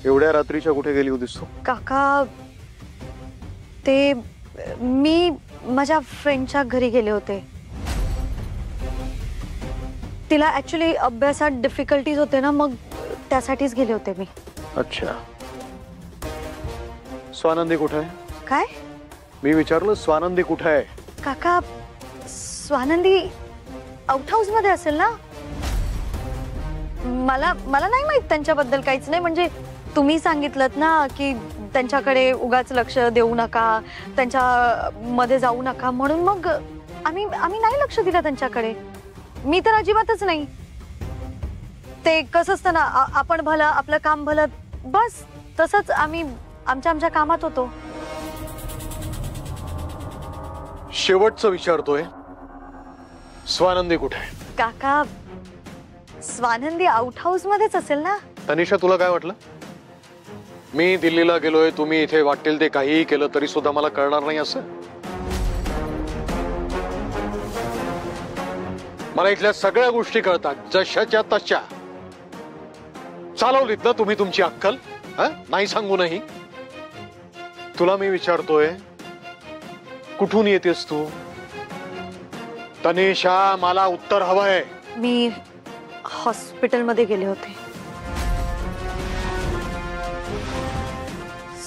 एवढ्या रात्रीच्या कुठे गेली होतीस तू? काका ते मी माझ्या फ्रेंडच्या घरी गेले होते. तिला ऍक्च्युली अभ्यासात डिफिकल्टीज होते ना, मग त्यासाठीच गेले होते मी. अच्छा. स्वानंदी कुठे आहे? काय? मी विचारलं स्वानंदी कुठे आहे? काका स्वानंदी आउट हाऊस मध्ये असेल ना. मला नाही माहित त्यांच्याबद्दल काहीच नाही. म्हणजे तुम्ही सांगितलंत ना की त्यांच्याकडे उगाच लक्ष देऊ नका, त्यांच्या मध्ये जाऊ नका, म्हणून मग आम्ही नाही लक्ष दिलं त्यांच्याकडे. मी तर अजिबातच नाही. ते कसं असतं ना, आपण भलं आपलं काम भलं, बस तसंच आम्ही आमच्या कामात होतो. शेवटचं विचारतोय, स्वानंदी कुठे आहे? काका स्वानंदी आउट हाऊस मध्येच असेल ना. तनिषा तुला काय वाटलं? मी दिल्लीला गेलोय, तुम्ही इथे वाटेल ते काहीही केलं तरी सुद्धा मला कळणार नाही असं? मला इथल्या सगळ्या गोष्टी कळतात, जशाच्या तशा. चालवलीत ना तुम्ही तुमची अक्कल? नाही सांगू नाही. तुला मी विचारतोय, कुठून येतेस तू? तनिषा, मला उत्तर हवंय. मी हॉस्पिटलमध्ये गेले होते.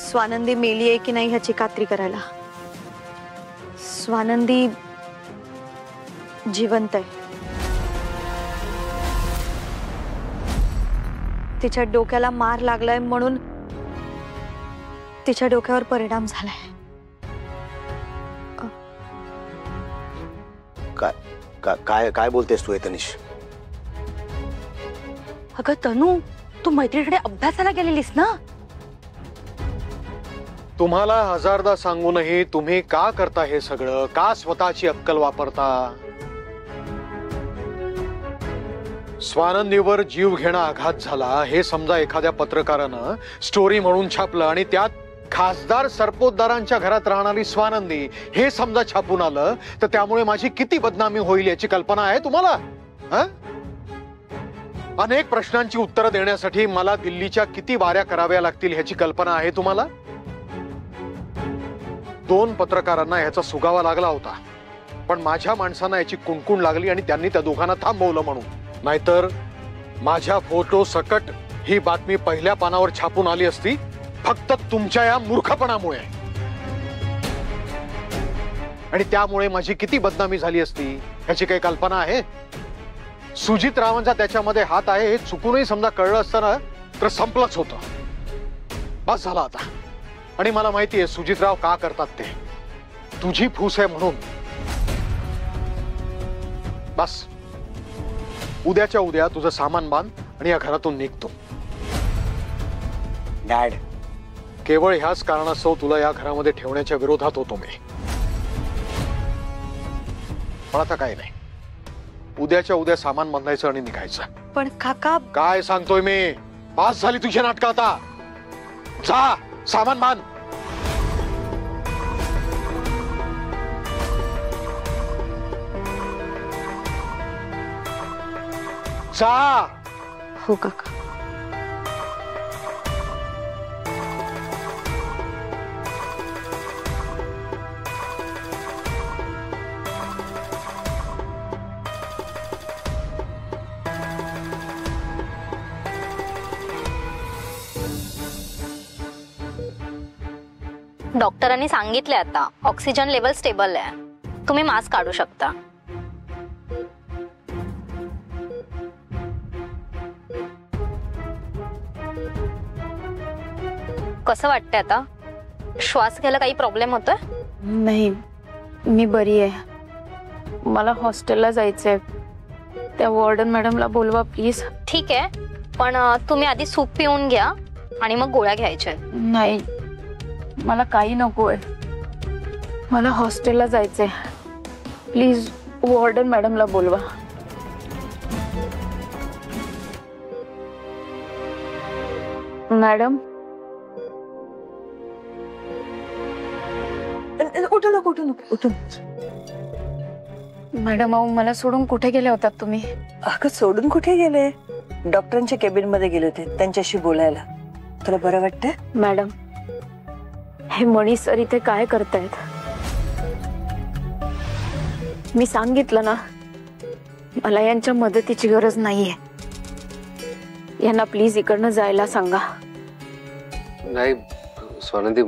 स्वानंदी मेली आहे की नाही ह्याची खात्री करायला. स्वानंदी जिवंत आहे. तिच्या डोक्याला मार लागलाय म्हणून तिच्या डोक्यावर परिणाम झालाय. काय काय बोलतेस तू तनिष? अगं तनू, तू मैत्रिणीकडे अभ्यासाला गेलेलीस ना. तुम्हाला हजारदा सांगूनही तुम्ही का करता हे सगळं? का स्वतःची अक्कल वापरता? स्वानंदीवर जीव घेणा आघात झाला हे समजा एखाद्या पत्रकारानं स्टोरी म्हणून छापलं आणि त्यात खासदार सरपोतदारांच्या घरात राहणारी स्वानंदी हे समजा छापून आलं, तर त्यामुळे माझी किती बदनामी होईल याची कल्पना आहे तुम्हाला? अनेक प्रश्नांची उत्तरं देण्यासाठी मला दिल्लीच्या किती वाऱ्या कराव्या लागतील ह्याची कल्पना आहे तुम्हाला? 2 पत्रकारांना ह्याचा सुगावा लागला होता, पण माझ्या माणसांना याची कुणकुण लागली आणि त्यांनी त्या दोघांना थांबवलं म्हणून. नाहीतर माझ्या फोटो सकट ही बातमी पहिल्या पानावर छापून आली असती, फक्त तुमच्या या मूर्खपणामुळे. आणि त्यामुळे माझी किती बदनामी झाली असती ह्याची काही कल्पना आहे? सुजित रावांचा त्याच्यामध्ये हात आहे हे चुकूनही समजा कळलं असतं ना, तर संपलंच होतं. बस झाला आता. आणि मला माहिती आहे सुजितराव का करतात ते. तुझी फूस आहे म्हणून. बस उद्याच्या उद्या तुझं सामान बांध आणि या घरातून निघतो. डॅड, केवळ ह्याच कारणास्तव तुला या घरामध्ये ठेवण्याच्या विरोधात होतो मी. पण आता काय नाही, उद्याच्या उद्या सामान बांधायचं आणि निघायचं. पण काका, काय सांगतोय मी? पास झाली तुझी नाटकं आता. जा, सामान बांध. जा. हो काका. डॉक्टरांनी सांगितले आता ऑक्सिजन लेवल स्टेबल आहे, तुम्ही मास्क काढू शकता. कसं वाटतंय आता? श्वास घ्यायला काही प्रॉब्लेम होतोय? नाही, मी बरी आहे. मला हॉस्टेलला जायचंय. त्या वॉर्डन मॅडमला बोलवा प्लीज. ठीक आहे, पण तुम्ही आधी सूप पिऊन घ्या आणि मग गोळ्या घ्यायच्या. नाही, मला काही नकोय. मला हॉस्टेलला जायचंय. प्लीज वॉर्डन मॅडमला बोलवा. मॅडम, उठू नको, उठू नको, उठू. मॅडम अहो, मला सोडून कुठे गेले होतात तुम्ही? अगं सोडून कुठे गेले? डॉक्टरांच्या केबिन मध्ये गेले होते त्यांच्याशी बोलायला. तुला बरं वाटतंय? मॅडम, हे मणी सर इथे काय करतायत? मी सांगितलं ना, मला यांच्या मदतीची गरज नाहीये. यांना प्लीज इकडनं जायला सांगा. नाही स्वानंदी,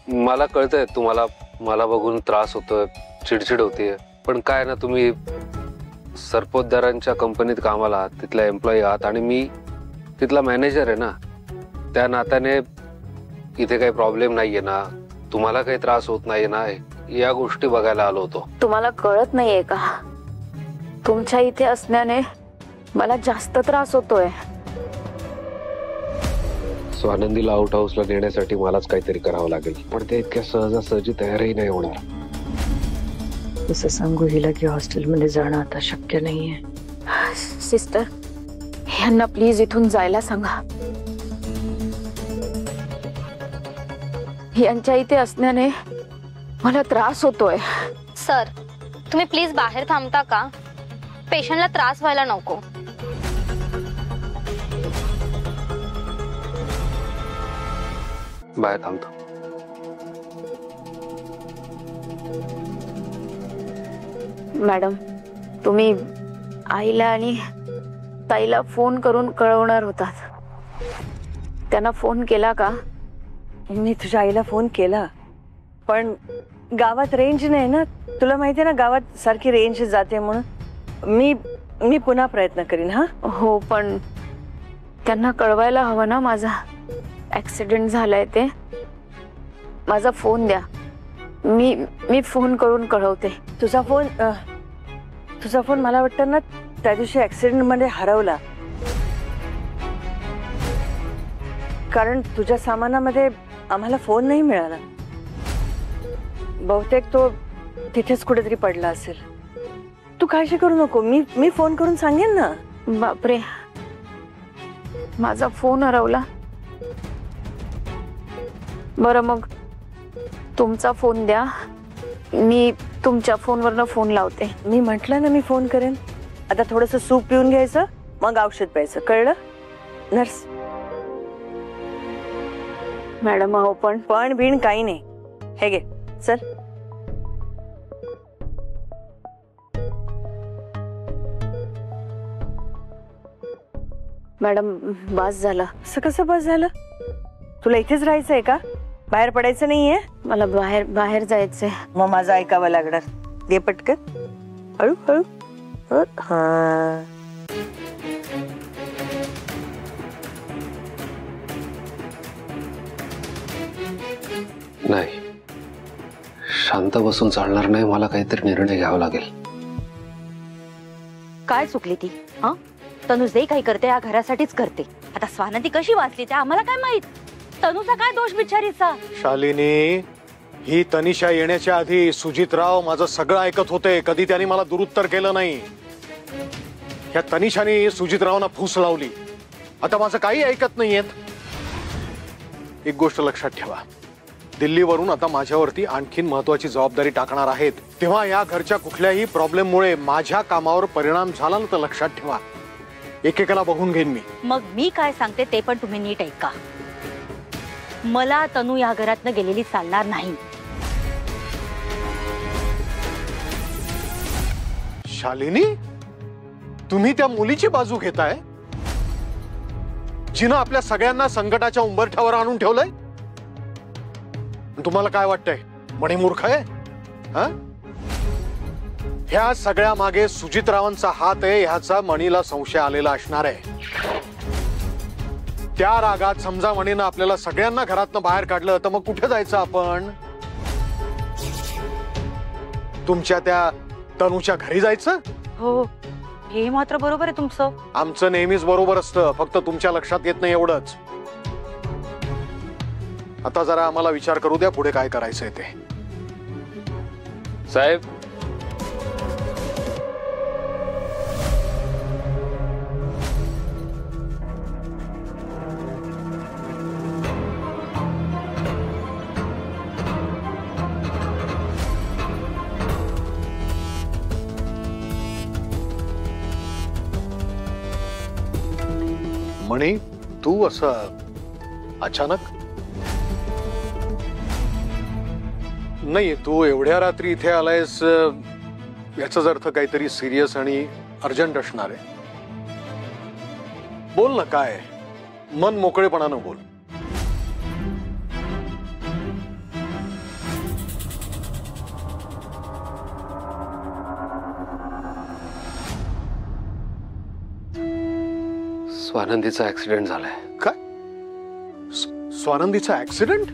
मला कळतंय तुम्हाला मला बघून त्रास होतोय, चिडचिड होतीये, पण काय ना, तुम्ही सरपोतदारांच्या कंपनीत कामाला आहात, तिथला एम्प्लॉई आहात आणि मी तिथला मॅनेजर आहे ना. त्या नात्याने इथे काही प्रॉब्लेम नाहीये ना, तुम्हाला काही त्रास होत नाहीये ना, या गोष्टी बघायला आलो होतो. तुम्हाला कळत नाहीये का? तुमच्या इथे असण्याने मला जास्त त्रास होतोय. स्वानंदीला आउट हाऊसला नेण्यासाठी मलाच काहीतरी करावं लागेल, पण ते इतक्या सहजासहजी तयारही नाही होणार. तसं सांगू हिला की हॉस्टेलमध्ये जाणं आता शक्य नाहीये. सिस्टर, यांना प्लीज इथून जायला सांगा. यांच्या इथे असण्याने मला त्रास होतोय. सर, तुम्ही प्लीज बाहेर थांबता का? पेशंटला त्रास व्हायला नको. बाहेर थांबतो. मॅडम, तुम्ही आईला आणि ताईला फोन करून कळवणार होतात. त्यांना फोन केला का? मी तुझ्या आईला फोन केला, पण गावात रेंज नाही ना. तुला माहिती आहे ना, गावात सारखी रेंज जाते म्हणून मी पुन्हा प्रयत्न करीन. हा हो, पण त्यांना कळवायला हवं ना, माझा ऍक्सिडेंट झालाय ते. माझा फोन द्या, मी फोन करून कळवते. तुझा फोन मला वाटतं ना त्या दिवशी ऍक्सिडेंट मध्ये हरवला, कारण तुझ्या सामानामध्ये आम्हाला फोन नाही मिळाला. बहुतेक तो तिथेच कुठेतरी पडला असेल. तू काळजी करू नको, मी फोन करून सांगेन ना. बापरे, माझा फोन हरवला. बरं, मग तुमचा फोन द्या, मी तुमच्या फोनवरनं फोन लावते. मी म्हटलं ना मी फोन करेन. आता थोडंसं सूप पिऊन घ्यायचं, मग औषध प्यायचं, कळलं? नर्स. मॅडम, अहो पण बिण काही नाही. हे घे, चल. मॅडम, बस झालं. असं कसं बस झालं? तुला इथेच राहायचंय का? बाहेर पडायचं नाहीये? मला बाहेर जायचंय. मग माझं ऐकावं लागणार. घे पटकन, हळू हळू. हा, नाही, शांत बसून चालणार नाही, मला काहीतरी निर्णय घ्यावा लागेल. काय चुकली ती? हा, तनु जे काही करते या घरासाठीच करते. आता स्वानंदी कशी वाचली ते आम्हाला काय माहित? तनुचा काय दोष बिचारीचा? शालिनी, ही तनिषा येण्याच्या आधी सुजितराव माझं सगळं ऐकत होते. कधी त्यांनी मला दुरुत्तर केलं नाही. ह्या तनिषाने सुजितरावांना फूस लावली. आता माझं काही ऐकत नाहीयेत. एक गोष्ट लक्षात ठेवा, दिल्लीवरून आता माझ्यावरती आणखीन महत्वाची जबाबदारी टाकणार आहेत. तेव्हा या घरच्या कुठल्याही प्रॉब्लेममुळे माझ्या कामावर परिणाम झाला ना, तर लक्षात ठेवा, एकेकाला बघून घेईन मी. मग मी काय सांगते ते पण तुम्ही नीट ऐका. मला तनु या घरातनं गेलेली चालणार नाही. शालिनी, तुम्ही त्या मुलीची बाजू घेताय, जिनं आपल्या सगळ्यांना संकटाच्या उंबरठ्यावर आणून ठेवलंय. तुम्हाला काय वाटतंय, मणी मूर्ख आहे? ह्या सगळ्या मागे सुजितरावांचा हात आहे, ह्याचा मणीला संशय आलेला असणार आहे. त्या रागात समजा मणीनं आपल्याला सगळ्यांना घरातनं बाहेर काढलं, तर मग कुठे जायचं आपण? तुमच्या त्या तनुच्या घरी जायचं? हो, हे मात्र बरोबर आहे तुमचं. आमचं नेहमीच बरोबर असतं, फक्त तुमच्या लक्षात येत नाही एवढंच. आता जरा आम्हाला विचार करू द्या पुढे काय करायचंय ते. साहेब, मणी, तू असं अचानक? नाही, तू एवढ्या रात्री इथे आलायस याचाच अर्थ काहीतरी सिरियस आणि अर्जंट असणार आहे. बोल ना, काय मन मोकळेपणानं बोल. स्वानंदीचा ऍक्सिडेंट झालाय. काय? स्वानंदीचा ऍक्सिडेंट?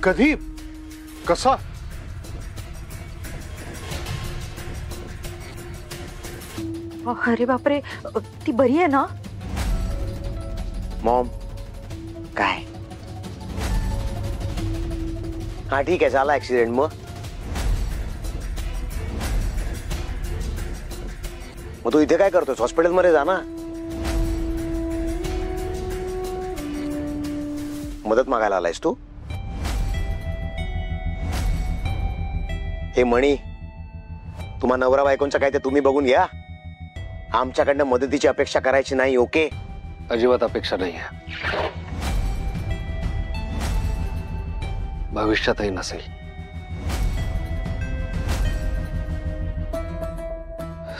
कधी? कसा? अरे बापरे, ती बरी आहे ना? मॉम काय? हा ठीक आहे, झाला ऍक्सिडेंट. मग तू इथे काय करतोस? हॉस्पिटलमध्ये जा ना. मदत मागायला आलायस तू? हे मणी, तुम्हा नवरा बायकोंचं काय ते तुम्ही बघून घ्या. आमच्याकडनं मदतीची अपेक्षा करायची नाही. ओके? अजिबात अपेक्षा नाही आहे, भविष्यातही नसेल.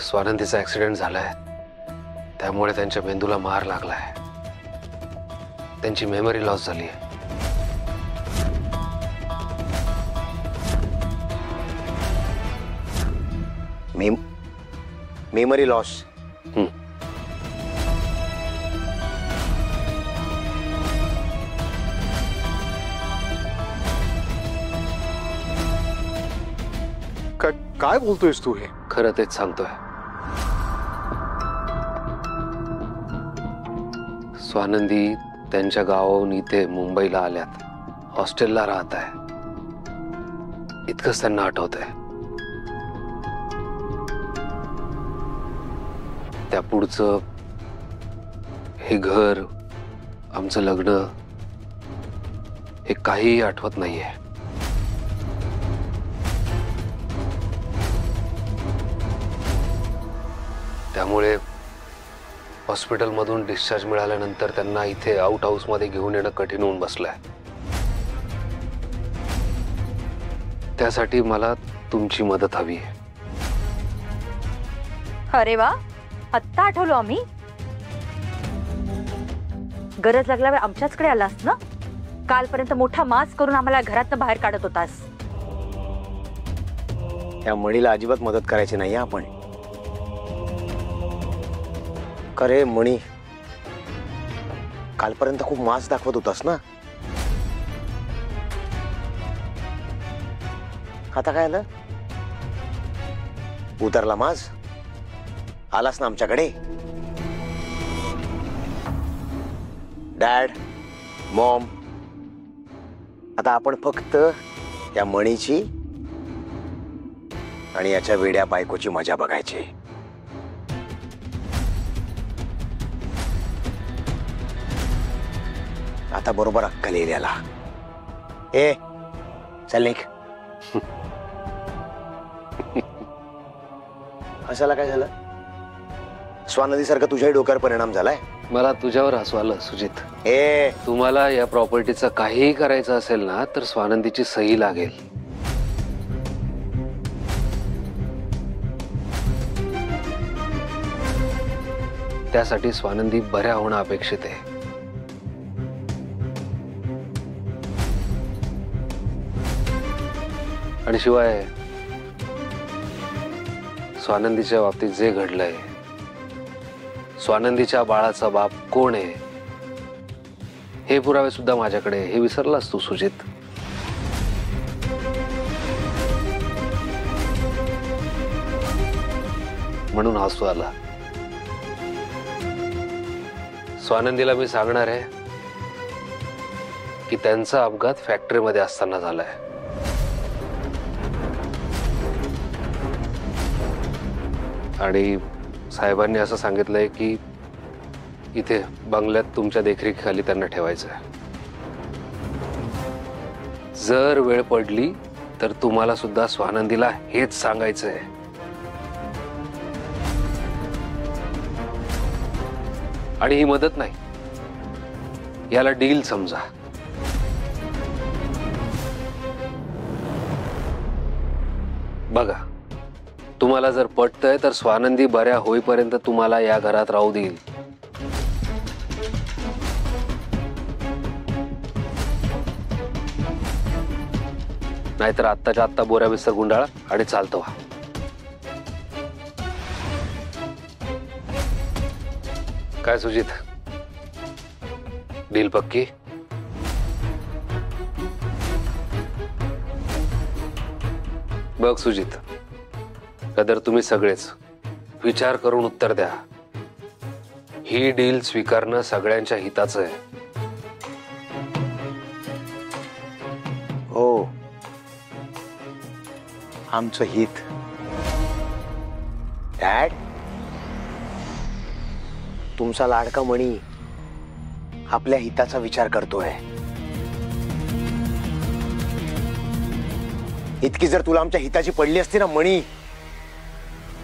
स्वानंदीचा ऍक्सिडेंट झालाय, त्यामुळे त्यांच्या मेंदूला मार लागलाय. त्यांची मेमरी लॉस झाली आहे. Memory loss? काय बोलतोयस तू? हे खरं तेच सांगतोय. स्वानंदी त्यांच्या गावाहून इथे मुंबईला आल्यात, हॉस्टेलला राहत आहे, इतकंच त्यांना आठवत आहे. त्या पुढचं हे घर, आमचं लग्न, हे काहीही आठवत नाहीये. त्यामुळे हॉस्पिटलमधून डिस्चार्ज मिळाल्यानंतर त्यांना इथे आउट हाऊसमध्ये घेऊन येणं कठीण होऊन बसलंय. त्यासाठी मला तुमची मदत हवी आहे. अरे वा, आत्ता आठवलो आम्ही. गरज लागल्यावर आमच्याचकडे आलास ना. कालपर्यंत मोठा मास्क करून आम्हाला घरातनं बाहेर काढत होतास. त्या मणीला अजिबात मदत करायची नाही आपण. खरे मणी, कालपर्यंत खूप मास दाखवत होतास ना. आता काय आलं? उतरला मास? आलास ना आमच्याकडे? डॅड, मॉम, आता आपण फक्त या मणीची आणि याच्या वेड्या बायकोची मजा बघायची. आता बरोबर अक्कल येईल याला. ए चल निघ. हसायला काय झालं? स्वानंदी सारखं तुझ्याही डोक्यावर परिणाम झालाय. मला तुझ्यावर हसू आलं सुजित. ए, तुम्हाला या प्रॉपर्टीचं काहीही करायचं असेल ना, तर स्वानंदीची सही लागेल. त्यासाठी स्वानंदी बऱ्या होणं अपेक्षित आहे. आणि शिवाय स्वानंदीच्या बाबतीत जे घडलंय, स्वानंदीच्या बाळाचा बाप कोण आहे हे पुरावे सुद्धा माझ्याकडे. हे विसरलास तू सुजित? म्हणून हसू आला. स्वानंदीला मी सांगणार आहे की त्यांचा अपघात फॅक्टरीमध्ये असताना झालाय. आणि साहेबांनी असं सांगितलंय की इथे बंगल्यात तुमच्या देखरेखीखाली त्यांना ठेवायचं आहे. जर वेळ पडली तर तुम्हाला सुद्धा स्वानंदीला हेच सांगायचं आहे. आणि ही मदत नाही, याला डील समजा. बघा, तुम्हाला जर पटतंय तर स्वानंदी बऱ्या होईपर्यंत तुम्हाला या घरात राहू देईल. नाहीतर आत्ताच्या आत्ता बोऱ्या बिस्तर गुंडाळा आणि चालतो व्हा. काय सुजित, डील पक्की? बघ सुजित, कदर तुम्ही सगळेच विचार करून उत्तर द्या. ही डील स्वीकारणं सगळ्यांच्या हिताचं आहे. हो, आमचं हित. डॅड, तुमचा लाडका मणी आपल्या हिताचा विचार करतोय. इतकी जर तुला आमच्या हिताची पडली असती ना मणी,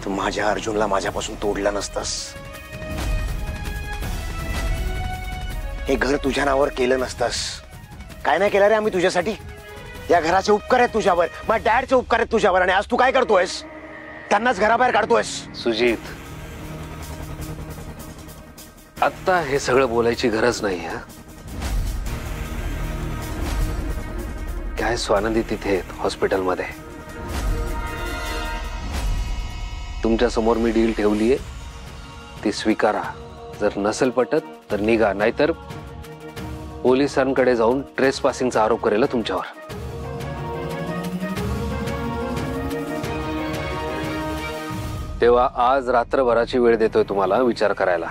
तर माझ्या अर्जुनला माझ्यापासून तोडलं नसतंस. हे घर तुझ्या नावावर केलं नसतंस. काय नाही केलं रे आम्ही तुझ्यासाठी. या घराचे उपकार आहेत तुझ्यावर, माझ्या डॅडचे उपकार आहेत तुझ्यावर, आणि आज तू काय करतोयस? त्यांनाच घराबाहेर काढतोयस. सुजित, आता हे सगळं बोलायची गरज नाही. हा, काय स्वानंदी तिथे हॉस्पिटलमध्ये, तुमच्या समोर मी डील ठेवलीये, ती स्वीकारा. जर नसेल पटत तर निघा, नाहीतर पोलिसांकडे जाऊन ट्रेसपासिंगचा आरोप करेल तुमच्यावर. तेव्हा आज रात्रभराची वेळ देतोय तुम्हाला विचार करायला.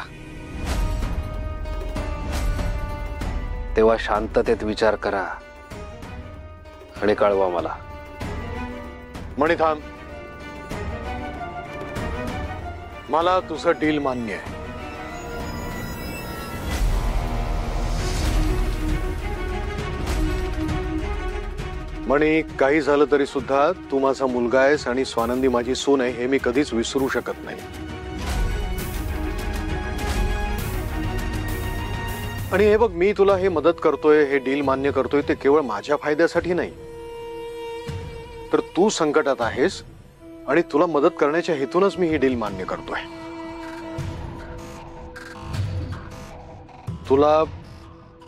तेव्हा शांततेत विचार करा आणि कळवा मला. मणी थांब, मला तुझं डील मान्य आहे. मणी, काही झालं तरी सुद्धा तू माझा मुलगा आहेस आणि स्वानंदी माझी सून आहे, हे मी कधीच विसरू शकत नाही. आणि हे बघ, मी तुला हे मदत करतोय, हे डील मान्य करतोय, ते केवळ माझ्या फायद्यासाठी नाही, तर तू संकटात आहेस आणि तुला मदत करण्याच्या हेतूनच मी ही डील मान्य करतोय. तुला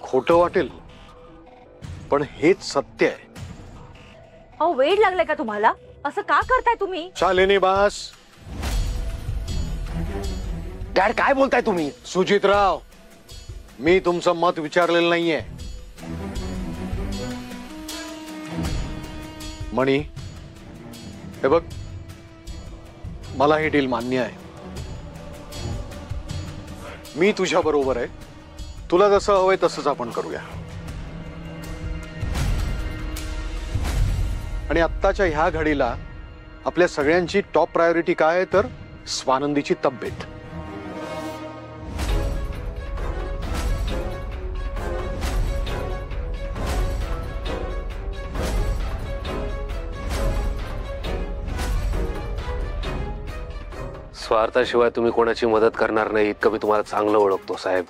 खोटं वाटेल, पण हेच सत्य आहे. अहो, वेळ लागलाय का तुम्हाला? असं का करताय तुम्ही? शालिनी बास. डॅड, काय बोलताय तुम्ही? सुजितराव, मी तुमचं मत विचारलेलं नाहीये. मणी, हे बघ, मला ही डील मान्य आहे. मी तुझ्या बरोबर आहे. तुला जसं हवंय तसंच आपण करूया. आणि आत्ताच्या ह्या घडीला आपल्या सगळ्यांची टॉप प्रायोरिटी काय आहे, तर स्वानंदीची तब्येत. स्वार्थाशिवाय तुम्ही कोणाची मदत करणार नाही इतकं मी तुम्हाला चांगलं ओळखतो साहेब.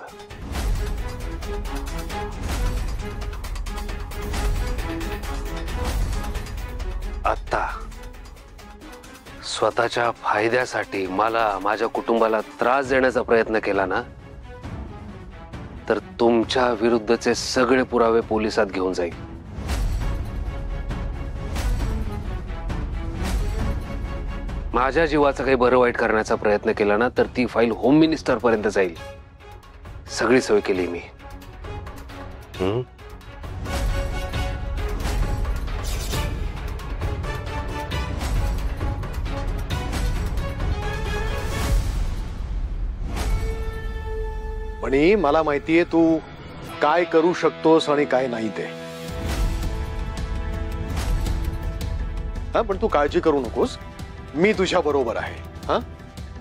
आता स्वतःच्या फायद्यासाठी मला, माझ्या कुटुंबाला त्रास देण्याचा प्रयत्न केला ना, तर तुमच्या विरुद्धचे सगळे पुरावे पोलिसात घेऊन जाईल. माझ्या जीवाचं काही बरं वाईट करण्याचा प्रयत्न केला ना, तर ती फाईल होम मिनिस्टर पर्यंत जाईल. सगळी सोय केली मी. आणि मला माहितीये तू काय करू शकतोस आणि काय नाही ते. पण तू काळजी करू नकोस, मी तुझ्या बरोबर आहे. हा,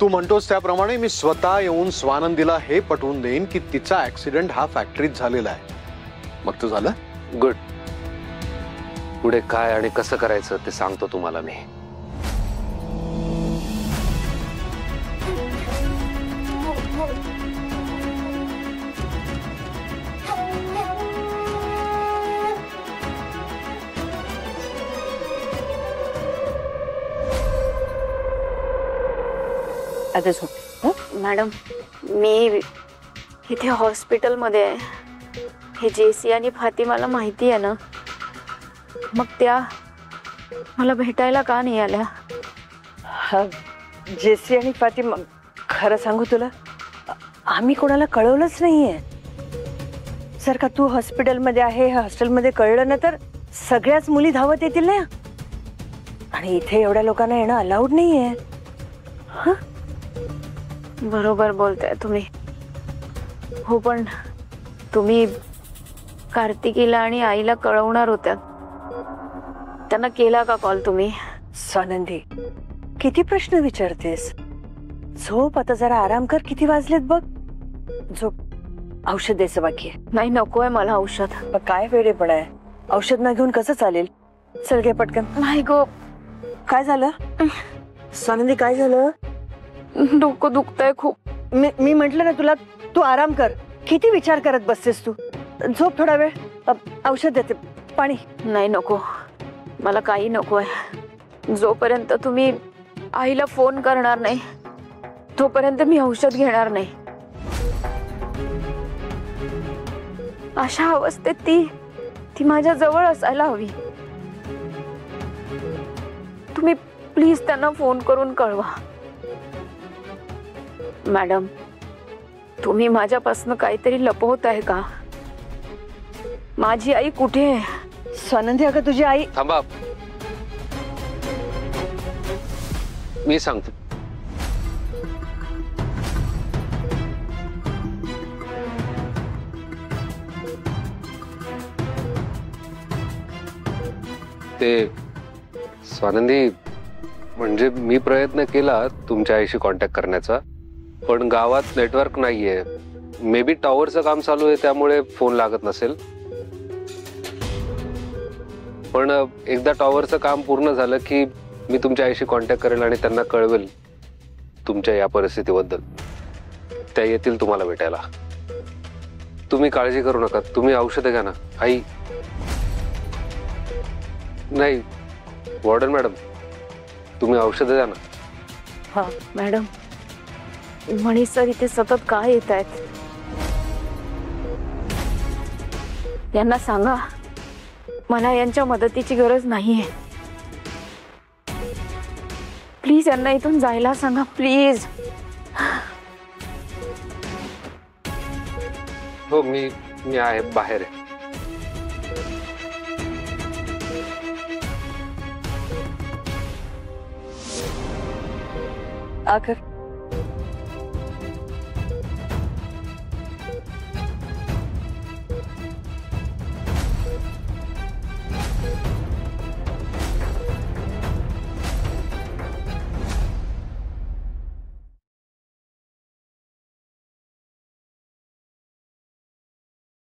तू म्हणतोस त्याप्रमाणे मी स्वतः येऊन स्वानंदीला हे पटवून देईन की तिचा ऍक्सिडेंट हा फॅक्टरीत झालेला आहे. मग तर झालं. गुड. पुढे काय आणि कसं करायचं ते सांगतो तुम्हाला मी. आता झोप हं? मॅडम मी इथे हॉस्पिटलमध्ये आहे. हे जेसी आणि फातिमाला माहिती आहे ना, मग त्या मला भेटायला का नाही आल्या? हा, जेसी आणि फातिमा, खरं सांगू तुला, आम्ही कोणाला कळवलंच नाहीये. जर का तू हॉस्पिटलमध्ये आहे, हॉस्टेलमध्ये कळलं ना तर सगळ्याच मुली धावत येतील ना, आणि इथे एवढ्या लोकांना येणं अलाउड नाहीये. बरोबर बोलताय तुम्ही. हो, पण तुम्ही कार्तिकीला आणि आईला कळवणार होत्या, त्यांना केला का कॉल तुम्ही? स्वानंदी, किती प्रश्न विचारतेस? झोप आता, जरा आराम कर. किती वाजलेत बघ. झोप. औषध द्यायचं बाकी आहे. नाही, नकोय मला औषध. मग काय वेडेपणा आहे? औषध ना घेऊन कसं चालेल? चल घे पटकन. नाही गो. काय झालं स्वानंदी, काय झालं? डोकं दुखतंय खूप. मी म्हंटल ना तुला, तू आराम कर. किती विचार करत बसतेस तू? झोप थोडा वेळ. औषध देते, पाणी. नाही, नको, मला काही नकोय. जोपर्यंत तुम्ही आईला फोन करणार नाही तोपर्यंत मी औषध घेणार नाही. अशा अवस्थेत ती माझ्या जवळ असायला हवी. तुम्ही प्लीज त्यांना फोन करून कळवा. मॅडम, तुम्ही माझ्यापासून काहीतरी लपवत आहे का? माझी आई कुठे आहे? स्वानंदी, अगं तुझी आई. थांबा, मी सांगतो. ते स्वानंदी, म्हणजे मी प्रयत्न केला तुमच्या आईशी कॉन्टॅक्ट करण्याचा, पण गावात नेटवर्क नाहीये. मे बी टॉवरचं काम चालू आहे त्यामुळे फोन लागत नसेल. पण एकदा टॉवरचं काम पूर्ण झालं की मी तुमच्या आईशी कॉन्टॅक्ट करेल आणि त्यांना कळवेल तुमच्या या परिस्थितीबद्दल. त्या येतील तुम्हाला भेटायला. तुम्ही काळजी करू नका. तुम्ही औषधं घ्या ना. आई नाही, वॉर्डन मॅडम, तुम्ही औषधं द्या ना. हा मॅडम, मणी सर इथे सतत का येत आहेत? यांना सांगा मला यांच्या मदतीची गरज नाहीये. प्लीज यांना इथून जायला सांगा, प्लीज. हो, मी आहे, बाहेर आहे. आकर.